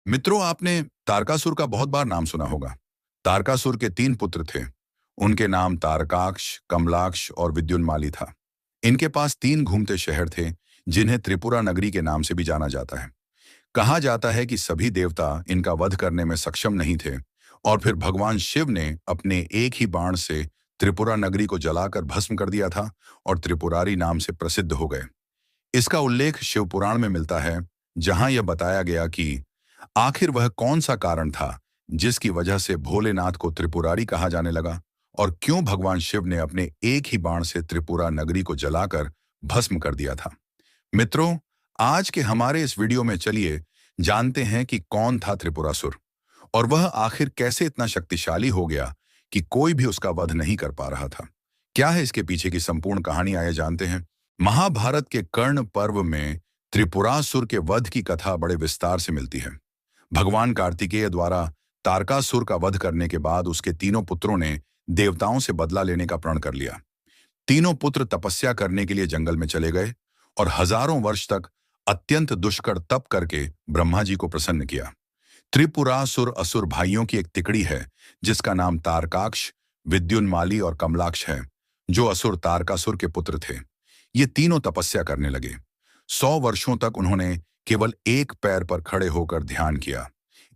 मित्रों, आपने तारकासुर का बहुत बार नाम सुना होगा। तारकासुर के 3 पुत्र थे। उनके नाम तारकाक्ष, कमलाक्ष और विद्युन्माली था। इनके पास 3 घूमते शहर थे, जिन्हें त्रिपुरा नगरी के नाम से भी जाना जाता है। कहा जाता है कि सभी देवता इनका वध करने में सक्षम नहीं थे, और फिर भगवान शिव ने अपने एक ही बाण से त्रिपुरा नगरी को जलाकर भस्म कर दिया था, और त्रिपुरारी नाम से प्रसिद्ध हो गए। इसका उल्लेख शिव पुराण में मिलता है, जहां यह बताया गया कि आखिर वह कौन सा कारण था जिसकी वजह से भोलेनाथ को त्रिपुरारी कहा जाने लगा, और क्यों भगवान शिव ने अपने एक ही बाण से त्रिपुरा नगरी को जलाकर भस्म कर दिया था। मित्रों, आज के हमारे इस वीडियो में चलिए जानते हैं कि कौन था त्रिपुरासुर, और वह आखिर कैसे इतना शक्तिशाली हो गया कि कोई भी उसका वध नहीं कर पा रहा था। क्या है इसके पीछे की संपूर्ण कहानी, आइए जानते हैं। महाभारत के कर्ण पर्व में त्रिपुरासुर के वध की कथा बड़े विस्तार से मिलती है। भगवान कार्तिकेय द्वारा तारकासुर का वध करने के बाद उसके 3 पुत्रों ने देवताओं से बदला लेने का प्रण कर लिया। 3 पुत्र तपस्या करने के लिए जंगल में चले गए और हजारों वर्ष तक अत्यंत दुष्कर तप करके ब्रह्मा जी को प्रसन्न किया। त्रिपुरासुर असुर भाइयों की एक तिकड़ी है, जिसका नाम तारकाक्ष, विद्युन्माली और कमलाक्ष है, जो असुर तारकासुर के पुत्र थे। ये तीनों तपस्या करने लगे। 100 वर्षों तक उन्होंने केवल एक पैर पर खड़े होकर ध्यान किया।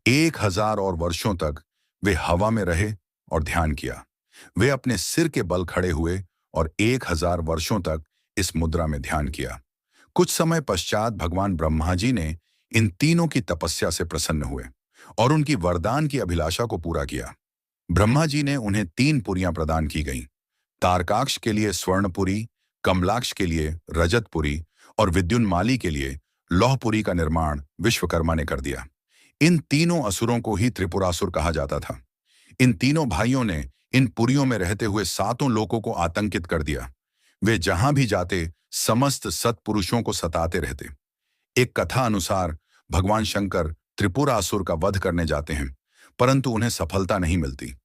1000 और वर्षों तक वे हवा में रहे और ध्यान किया। वे अपने सिर के बल खड़े हुए और 1000 वर्षों तक इस मुद्रा में ध्यान किया। कुछ समय पश्चात भगवान ब्रह्मा जी ने इन तीनों की तपस्या से प्रसन्न हुए और उनकी वरदान की अभिलाषा को पूरा किया। ब्रह्मा जी ने उन्हें 3 पुरियां प्रदान की गईं। तारकाक्ष के लिए स्वर्णपुरी, कमलाक्ष के लिए रजतपुरी और विद्युन्माली के लिए लौहपुरी का निर्माण विश्वकर्मा ने कर दिया। इन तीनों असुरों को ही त्रिपुरासुर कहा जाता था। इन तीनों भाइयों ने इन पुरियों में रहते हुए 7 लोकों को आतंकित कर दिया। वे जहां भी जाते समस्त सत्पुरुषों को सताते रहते। एक कथा अनुसार भगवान शंकर त्रिपुरासुर का वध करने जाते हैं, परंतु उन्हें सफलता नहीं मिलती।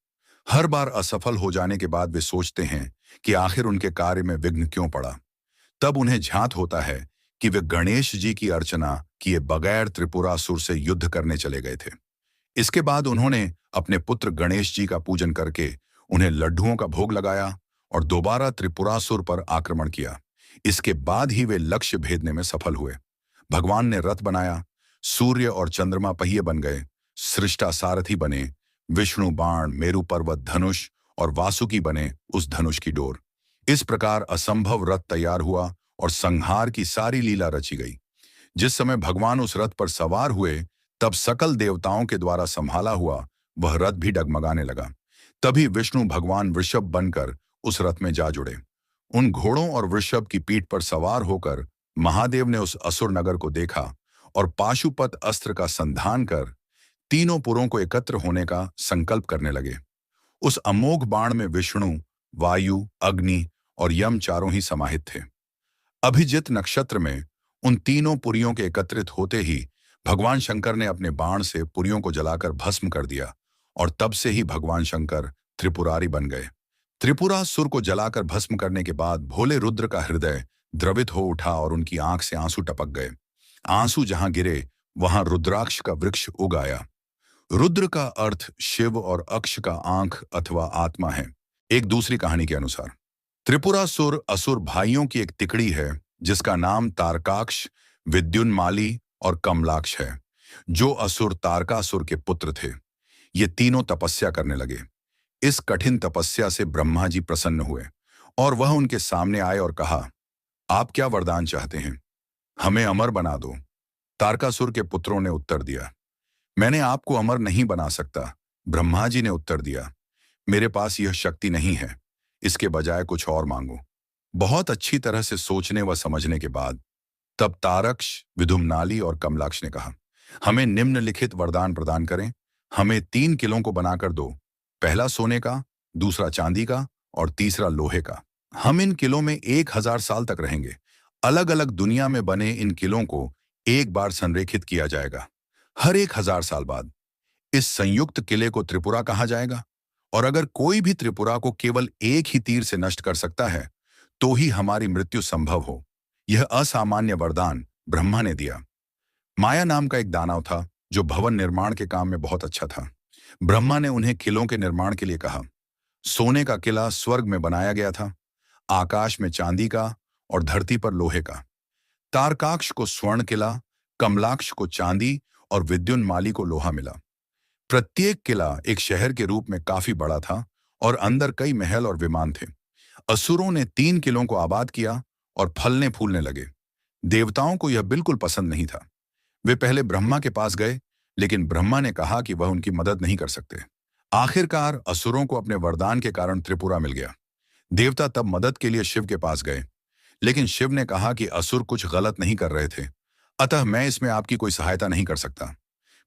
हर बार असफल हो जाने के बाद वे सोचते हैं कि आखिर उनके कार्य में विघ्न क्यों पड़ा। तब उन्हें झांत होता है कि वे गणेश जी की अर्चना किए बगैर त्रिपुरासुर से युद्ध करने चले गए थे। इसके बाद उन्होंने अपने पुत्र गणेश जी का पूजन करके उन्हें लड्डुओं का भोग लगाया और दोबारा त्रिपुरासुर पर आक्रमण किया। इसके बाद ही वे लक्ष्य भेदने में सफल हुए। भगवान ने रथ बनाया, सूर्य और चंद्रमा पहिए बन गए, सृष्टा सारथी बने, विष्णु बाण, मेरु पर्वत धनुष और वासुकी बने उस धनुष की डोर। इस प्रकार असंभव रथ तैयार हुआ और संहार की सारी लीला रची गई। जिस समय भगवान उस रथ पर सवार हुए, तब सकल देवताओं के द्वारा संभाला हुआ वह रथ भी डगमगाने लगा। तभी विष्णु भगवान वृषभ बनकर उस रथ में जा जुड़े। उन घोड़ों और वृषभ की पीठ पर सवार होकर महादेव ने उस असुर नगर को देखा और पाशुपत अस्त्र का संधान कर तीनों पुरों को एकत्र होने का संकल्प करने लगे। उस अमोघ बाण में विष्णु, वायु, अग्नि और यम चारों ही समाहित थे। अभिजित नक्षत्र में उन तीनों पुरियों के एकत्रित होते ही भगवान शंकर ने अपने बाण से पुरियों को जलाकर भस्म कर दिया, और तब से ही भगवान शंकर त्रिपुरारी बन गए। त्रिपुरासुर को जलाकर भस्म करने के बाद भोले रुद्र का हृदय द्रवित हो उठा और उनकी आंख से आंसू टपक गए। आंसू जहां गिरे वहां रुद्राक्ष का वृक्ष उग आया। रुद्र का अर्थ शिव और अक्ष का आंख अथवा आत्मा है। एक दूसरी कहानी के अनुसार त्रिपुरासुर असुर भाइयों की एक तिकड़ी है, जिसका नाम तारकाक्ष, विद्युन्माली और कमलाक्ष है, जो असुर तारकासुर के पुत्र थे। ये तीनों तपस्या करने लगे। इस कठिन तपस्या से ब्रह्मा जी प्रसन्न हुए और वह उनके सामने आए और कहा, आप क्या वरदान चाहते हैं? हमें अमर बना दो। तारकासुर के पुत्रों ने उत्तर दिया, मैंने आपको अमर नहीं बना सकता। ब्रह्मा जी ने उत्तर दिया, मेरे पास यह शक्ति नहीं है, इसके बजाय कुछ और मांगो। बहुत अच्छी तरह से सोचने व समझने के बाद तब तारक्ष, विद्युम्नाली और कमलाक्ष ने कहा, हमें निम्नलिखित वरदान प्रदान करें। हमें 3 किलों को बनाकर दो, पहला सोने का, दूसरा चांदी का और तीसरा लोहे का। हम इन किलों में 1000 साल तक रहेंगे। अलग अलग दुनिया में बने इन किलों को एक बार संरेखित किया जाएगा। हर 1000 साल बाद इस संयुक्त किले को त्रिपुरा कहा जाएगा, और अगर कोई भी त्रिपुरा को केवल एक ही तीर से नष्ट कर सकता है, तो ही हमारी मृत्यु संभव हो। यह असामान्य वरदान ब्रह्मा ने दिया। माया नाम का एक दानव था, जो भवन निर्माण के काम में बहुत अच्छा था। ब्रह्मा ने उन्हें किलों के निर्माण के लिए कहा। सोने का किला स्वर्ग में बनाया गया था, आकाश में चांदी का और धरती पर लोहे का। तारकाक्ष को स्वर्ण किला, कमलाक्ष को चांदी और विद्युन्माली को लोहा मिला। प्रत्येक किला एक शहर के रूप में काफी बड़ा था और अंदर कई महल और विमान थे। असुरों ने 3 किलों को आबाद किया और फलने फूलने लगे। देवताओं को यह बिल्कुल पसंद नहीं था। वे पहले ब्रह्मा के पास गए, लेकिन ब्रह्मा ने कहा कि वह उनकी मदद नहीं कर सकते। आखिरकार असुरों को अपने वरदान के कारण त्रिपुरा मिल गया। देवता तब मदद के लिए शिव के पास गए, लेकिन शिव ने कहा कि असुर कुछ गलत नहीं कर रहे थे, अतः मैं इसमें आपकी कोई सहायता नहीं कर सकता।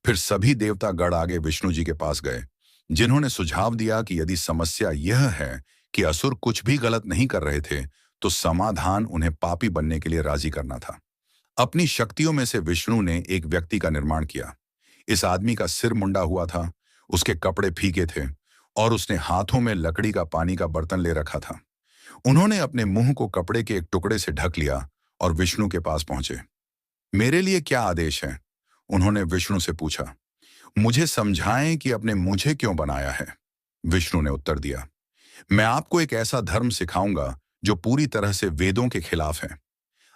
फिर सभी देवता गढ़ आगे विष्णु जी के पास गए, जिन्होंने सुझाव दिया कि यदि समस्या यह है कि असुर कुछ भी गलत नहीं कर रहे थे, तो समाधान उन्हें पापी बनने के लिए राजी करना था। अपनी शक्तियों में से विष्णु ने एक व्यक्ति का निर्माण किया। इस आदमी का सिर मुंडा हुआ था, उसके कपड़े फीके थे और उसने हाथों में लकड़ी का पानी का बर्तन ले रखा था। उन्होंने अपने मुंह को कपड़े के एक टुकड़े से ढक लिया और विष्णु के पास पहुंचे। मेरे लिए क्या आदेश है? उन्होंने विष्णु से पूछा। मुझे समझाएं कि आपने मुझे क्यों बनाया है। विष्णु ने उत्तर दिया, मैं आपको एक ऐसा धर्म सिखाऊंगा जो पूरी तरह से वेदों के खिलाफ है।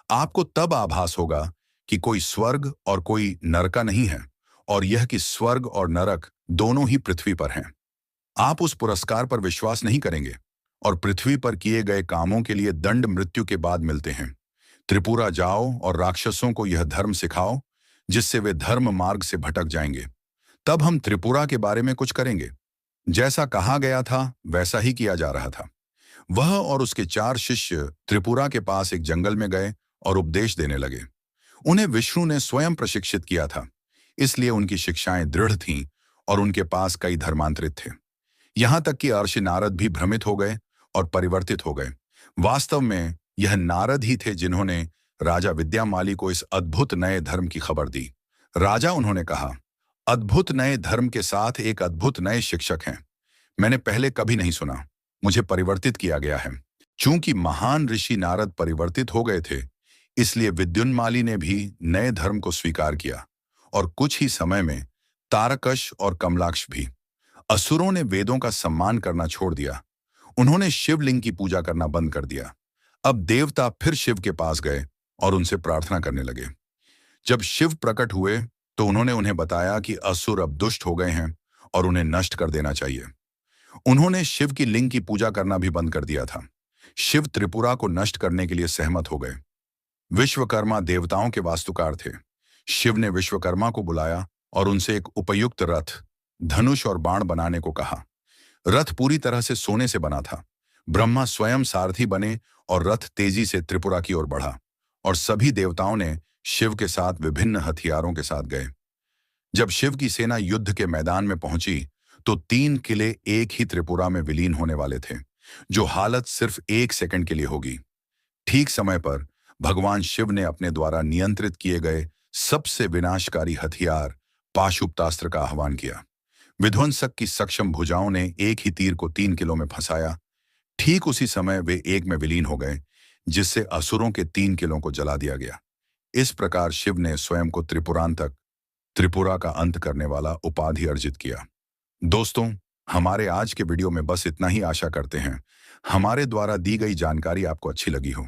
आपको तब आभास होगा कि कोई स्वर्ग और कोई नरका नहीं है, और यह कि स्वर्ग और नरक दोनों ही पृथ्वी पर हैं। आप उस पुरस्कार पर विश्वास नहीं करेंगे और पृथ्वी पर किए गए कामों के लिए दंड मृत्यु के बाद मिलते हैं। त्रिपुरा जाओ और राक्षसों को यह धर्म सिखाओ, जिससे वे धर्म मार्ग से भटक जाएंगे। तब हम त्रिपुरा के बारे में कुछ करेंगे। जैसा कहा गया था वैसा ही किया जा रहा था। वह और उसके 4 शिष्य त्रिपुरा के पास एक जंगल में गए और उपदेश देने लगे। उन्हें विष्णु ने स्वयं प्रशिक्षित किया था, इसलिए उनकी शिक्षाएं दृढ़ थीं और उनके पास कई धर्मांतरित थे। यहां तक कि अर्षि नारद भी भ्रमित हो गए और परिवर्तित हो गए। वास्तव में यह नारद ही थे जिन्होंने राजा विद्यामाली को इस अद्भुत नए धर्म की खबर दी। राजा, उन्होंने कहा, अद्भुत नए धर्म के साथ एक अद्भुत नए शिक्षक हैं। मैंने पहले कभी नहीं सुना। मुझे परिवर्तित किया गया है। चूंकि महान ऋषि नारद परिवर्तित हो गए थे, इसलिए विद्युन्माली ने भी नए धर्म को स्वीकार किया और कुछ ही समय में तारकश और कमलाक्ष भी। असुरों ने वेदों का सम्मान करना छोड़ दिया। उन्होंने शिवलिंग की पूजा करना बंद कर दिया। अब देवता फिर शिव के पास गए और उनसे प्रार्थना करने लगे। जब शिव प्रकट हुए तो उन्होंने उन्हें बताया कि असुर अब दुष्ट हो गए हैं और उन्हें नष्ट कर देना चाहिए। उन्होंने शिव की लिंग की पूजा करना भी बंद कर दिया था। शिव त्रिपुरा को नष्ट करने के लिए सहमत हो गए। विश्वकर्मा देवताओं के वास्तुकार थे। शिव ने विश्वकर्मा को बुलाया और उनसे एक उपयुक्त रथ, धनुष और बाण बनाने को कहा। रथ पूरी तरह से सोने से बना था। ब्रह्मा स्वयं सारथी बने और रथ तेजी से त्रिपुरा की ओर बढ़ा और सभी देवताओं ने शिव के साथ विभिन्न हथियारों के साथ गए। जब शिव की सेना युद्ध के मैदान में पहुंची तो 3 किले एक ही त्रिपुरा में विलीन होने वाले थे, जो हालत सिर्फ 1 सेकंड के लिए होगी। ठीक समय पर भगवान शिव ने अपने द्वारा नियंत्रित किए गए सबसे विनाशकारी हथियार पाशुपतास्त्र का आह्वान किया। विध्वंसक की सक्षम भुजाओं ने एक ही तीर को 3 किलों में फंसाया। ठीक उसी समय वे एक में विलीन हो गए, जिससे असुरों के 3 किलों को जला दिया गया। इस प्रकार शिव ने स्वयं को त्रिपुरांतक, त्रिपुरा का अंत करने वाला उपाधि अर्जित किया। दोस्तों, हमारे आज के वीडियो में बस इतना ही। आशा करते हैं हमारे द्वारा दी गई जानकारी आपको अच्छी लगी हो।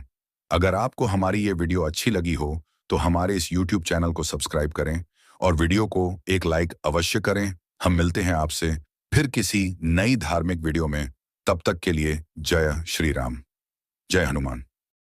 अगर आपको हमारी ये वीडियो अच्छी लगी हो तो हमारे इस YouTube चैनल को सब्सक्राइब करें और वीडियो को एक लाइक अवश्य करें। हम मिलते हैं आपसे फिर किसी नई धार्मिक वीडियो में। तब तक के लिए जय श्री राम, जय हनुमान।